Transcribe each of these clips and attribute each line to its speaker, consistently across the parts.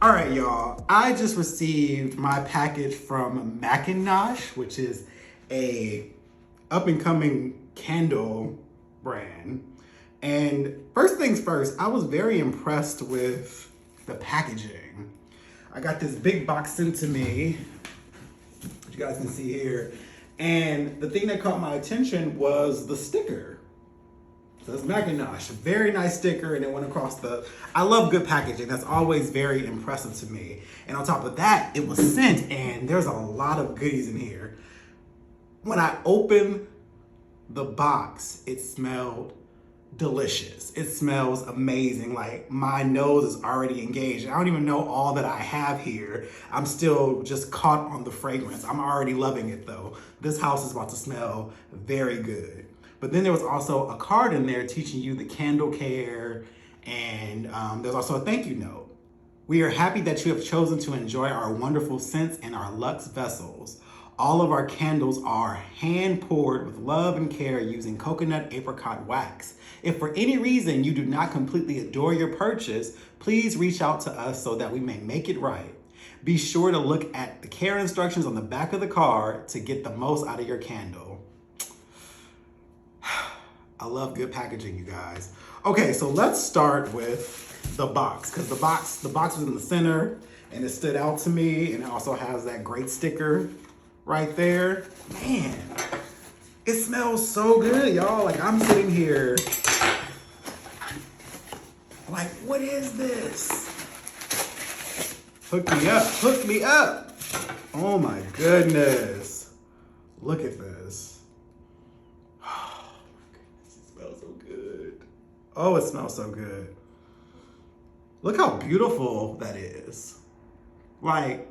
Speaker 1: All right, y'all. I just received my package from Mack-n-gnosh, which is a up-and-coming candle brand. And first things first, I was very impressed with the packaging. I got this big box sent to me, which you guys can see here. And the thing that caught my attention was the sticker. So it's Mack-n-gnosh, a very nice sticker, and it went across the, I love good packaging. That's always very impressive to me. And on top of that, it was sent, and there's a lot of goodies in here. When I opened the box, it smelled delicious. It smells amazing. Like, my nose is already engaged. I don't even know all that I have here. I'm still just caught on the fragrance. I'm already loving it though. This house is about to smell very good. But then there was also a card in there teaching you the candle care, and there's also a thank you note. We are happy that you have chosen to enjoy our wonderful scents in our luxe vessels. All of our candles are hand poured with love and care using coconut apricot wax. If for any reason you do not completely adore your purchase, please reach out to us so that we may make it right. Be sure to look at the care instructions on the back of the card to get the most out of your candle. I love good packaging, you guys. Okay, so let's start with the box, because the box was in the center and it stood out to me, and it also has that great sticker right there. Man, it smells so good, y'all. Like, I'm sitting here like, what is this? Hook me up, hook me up. Oh my goodness. Look at this. Oh, it smells so good. Look how beautiful that is. Like,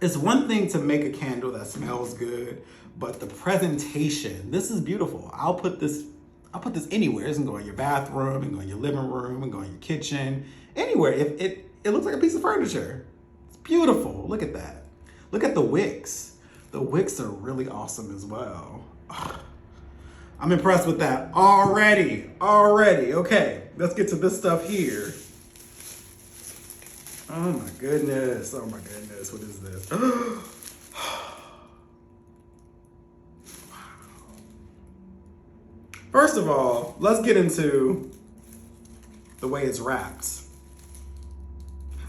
Speaker 1: it's one thing to make a candle that smells good, but the presentation, this is beautiful. I'll put this anywhere. It can go in your bathroom, it can go in your living room, it can go in your kitchen, anywhere. It looks like a piece of furniture. It's beautiful. Look at that. Look at the wicks. The wicks are really awesome as well. I'm impressed with that already. Okay, let's get to this stuff here. Oh my goodness, what is this? Wow. First of all, let's get into the way it's wrapped.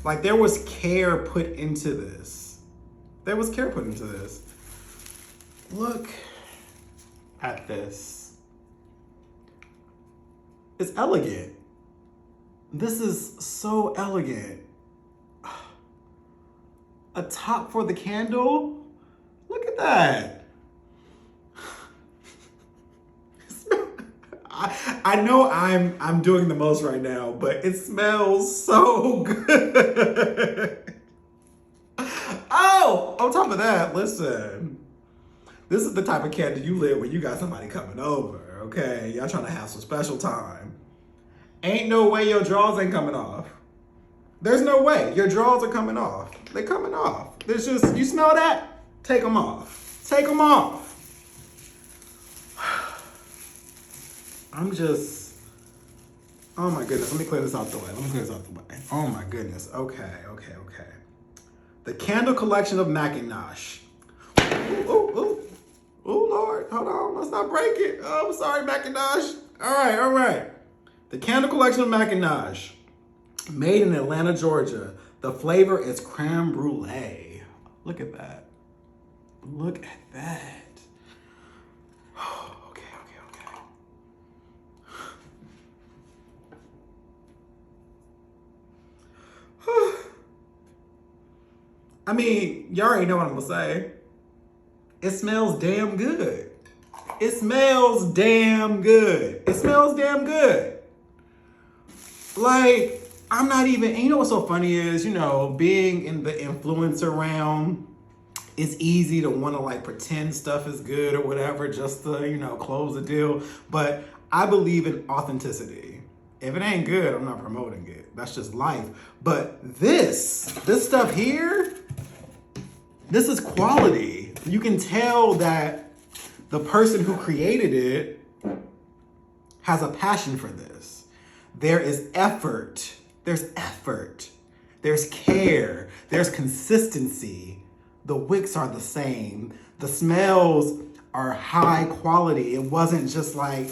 Speaker 1: Like, there was care put into this. Look at this. It's elegant. This is so elegant. A top for the candle. Look at that. I know I'm doing the most right now, but it smells so good. Oh, on top of that, listen. This is the type of candle you lit when you got somebody coming over, okay? Y'all trying to have some special time. Ain't no way your drawers ain't coming off. There's no way. Your drawers are coming off. They're coming off. There's just, you smell that? Take them off. Take them off. I'm just, oh my goodness. Let me clear this out the way. Oh my goodness. Okay. The candle collection of Mack-n-gnosh. Ooh, Lord. Hold on. Let's not break it. Oh, I'm sorry, Mack-n-gnosh. All right. The candle collection of Mack-n-gnosh. Made in Atlanta, Georgia. The flavor is creme brulee. Look at that. Okay. I mean, y'all already know what I'm gonna say. It smells damn good. Like, I'm not even, and you know what's so funny is, being in the influencer realm, it's easy to want to like pretend stuff is good or whatever, just to, close the deal. But I believe in authenticity. If it ain't good, I'm not promoting it. That's just life. But this stuff here, this is quality. You can tell that the person who created it has a passion for this. There is effort. There's effort. There's care. There's consistency. The wicks are the same. The smells are high quality. It wasn't just like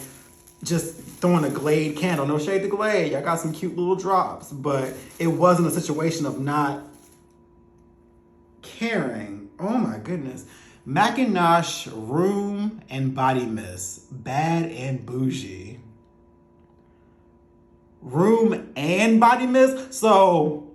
Speaker 1: just throwing a Glade candle. No shade to Glade. Y'all got some cute little drops. But it wasn't a situation of not caring. Oh my goodness. Mack-n-gnosh Room and Body Mist. Bad and bougie. Room and body mist? So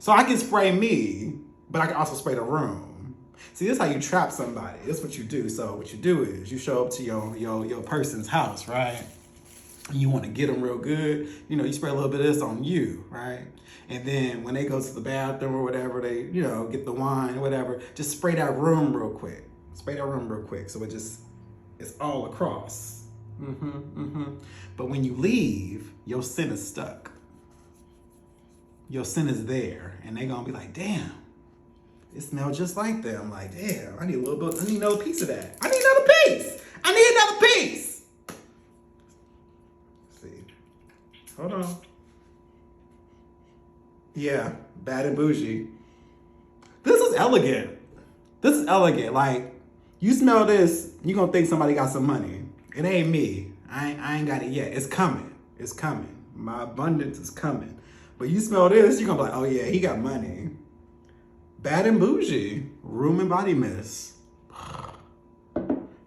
Speaker 1: I can spray me, but I can also spray the room. See, this is how you trap somebody. This is what you do. So what you do is you show up to your person's house, right? And you want to get them real good. You know, you spray a little bit of this on you, right? And then when they go to the bathroom or whatever, they, you know, get the wine or whatever, just spray that room real quick. Spray that room real quick. So it's all across. But when you leave, your scent is stuck. Your scent is there. And they're going to be like, damn, it smells just like that. I'm like, damn, I need another piece of that. I need another piece. Let's see. Hold on. Yeah, bad and bougie. This is elegant. Like, you smell this, you're going to think somebody got some money. It ain't me. I ain't got it yet. It's coming. My abundance is coming. But you smell this, you're going to be like, oh yeah, he got money. Bad and bougie. Room and body mist.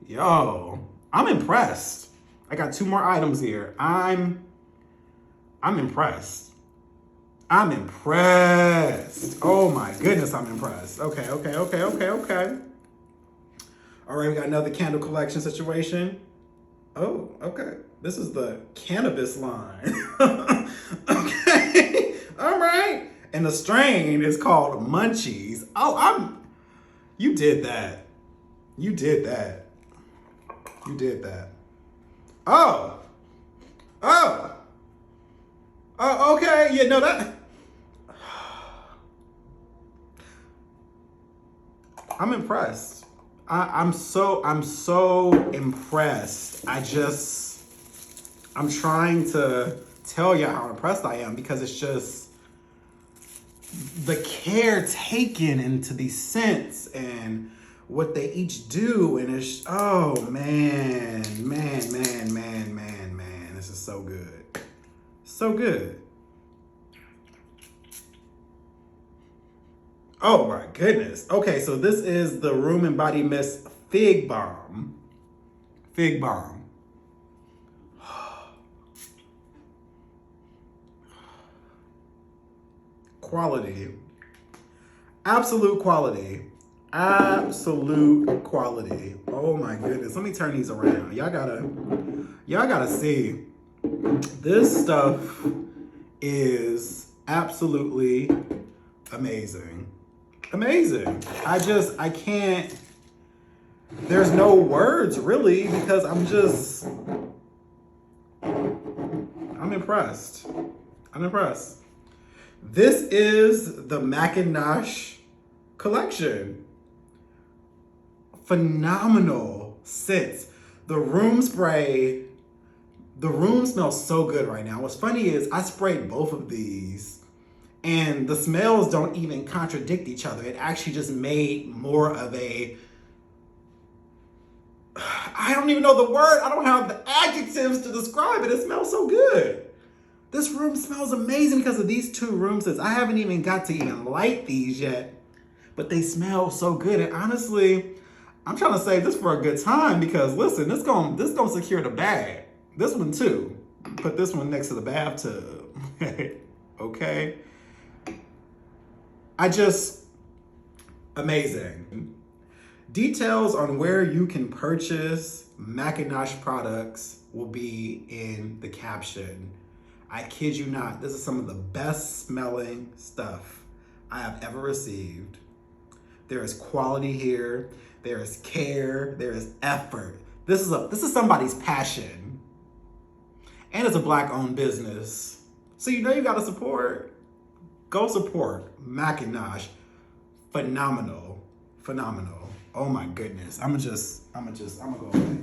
Speaker 1: Yo, I'm impressed. I got 2 more items here. I'm impressed. Oh my goodness, I'm impressed. Okay. All right, we got another candle collection situation. Oh, okay. This is the cannabis line. Okay. All right. And the strain is called Munchies. Oh, you did that. Oh, okay. Yeah, no, that. I'm impressed. I'm so impressed. I'm trying to tell you how impressed I am because it's just the care taken into these scents and what they each do. And it's, oh man. This is so good. So good. Oh my goodness. Okay, so this is the Room and Body Mist Fig Balm. Quality. Absolute quality. Oh my goodness. Let me turn these around. Y'all gotta see. This stuff is absolutely amazing. I can't, there's no words really because I'm impressed. This is the Mack-n-gnosh collection. Phenomenal scents. The room smells so good right now. What's funny is I sprayed both of these and the smells don't even contradict each other. It actually just made more of a, I don't even know the word. I don't have the adjectives to describe it. It smells so good. This room smells amazing because of these 2 room scents. I haven't even got to even light these yet, but they smell so good. And honestly, I'm trying to save this for a good time because listen, this gonna secure the bag. This one too. Put this one next to the bathtub. Okay. Amazing. Details on where you can purchase Mack-n-gnosh products will be in the caption. I kid you not, this is some of the best smelling stuff I have ever received. There is quality here, there is care, there is effort. This is somebody's passion. And it's a Black-owned business. So you know you gotta support. Go support Mack-n-gnosh. Phenomenal. Oh my goodness. I'm gonna go away.